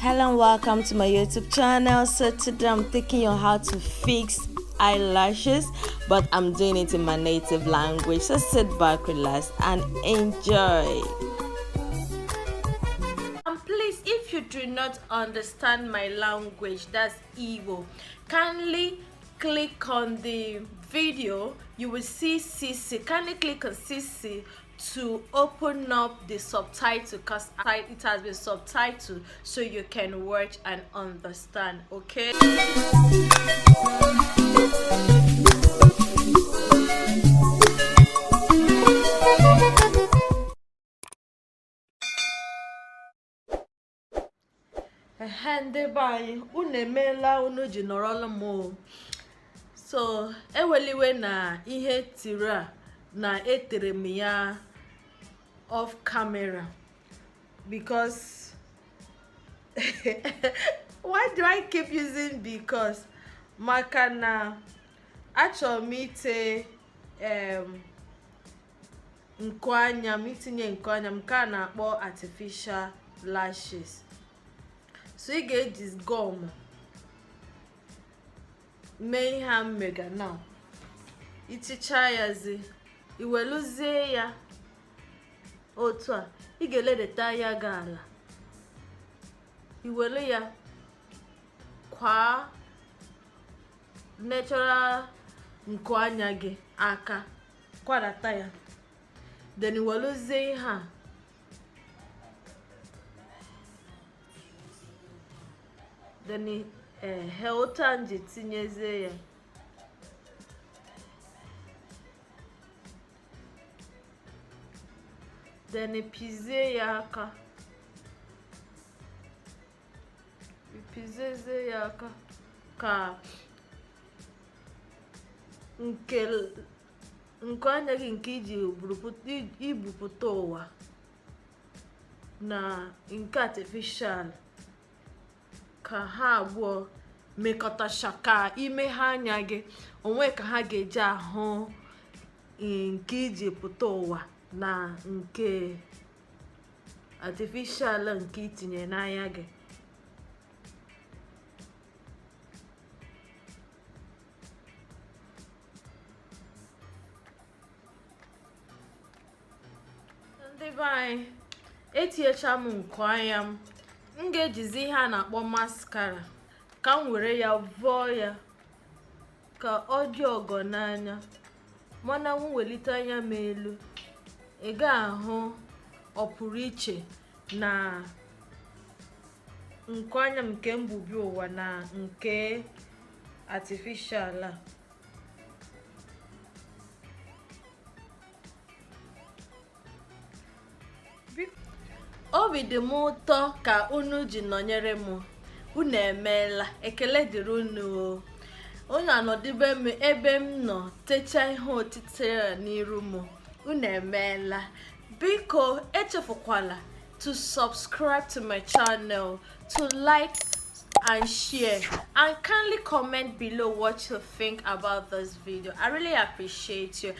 Hello and welcome to my YouTube channel. So today I'm taking you how to fix eyelashes, but I'm doing it in my native language. So sit back, relax and enjoy. And please, if you do not understand my language, that's Igbo, kindly click on the video. You will see CC. Kindly click on CC to open up the subtitle, because it has been subtitled so you can watch and understand. Okay. Ndị be anyị, unu emeela unu ji nọrọla m. So eweliwe na ihe tiri a na etere m ya off camera because why do I keep using because? Maka na achọrọ m ite nkuanya m, itinye nkuanya m ka na-akpọ artificial lashes. So ị ga-eji gum mee ihe a mega now. Iticha yazi, iweluzie ya otu a, ị ga-eledata ya gị ala, iwelu ya kwa natural nkuanya gị aka, kwadata ya, then iweluzie ihe a then otu a nji tinyezie ya. Then pizie ya aka, ipizie ya aka ka nke anya gị nke iji ibupụta ụwa na nke artificial ka ha abụọ mekọtacha ka ime ha anya gị onwe ka ha ga-eji ahụ nke iji pụta ụwa na nke artificial nke itinye n'anya gị. Ndị be anyị, etinyecha m nkuanya m ga-ejizi ihe a na-akpọ mascara ka m were ya vọọ ya ka ọ dị ọgọ n'anya, mana m welite anya m elu, ị ga-ahụ ọpụrụ iche na nkuanya m nke mbubi ụwa na nke artificial a. Obi dị m ụtọ ka unu ji nọnyere m. Unu emeela, ekele dịrị unu. Onye anọdịbe m ebe m nọ techa ihe otite n'iru m. Unu emeela. Biko echefukwala to subscribe to my channel, to like and share, and kindly comment below what you think about this video. I really appreciate you.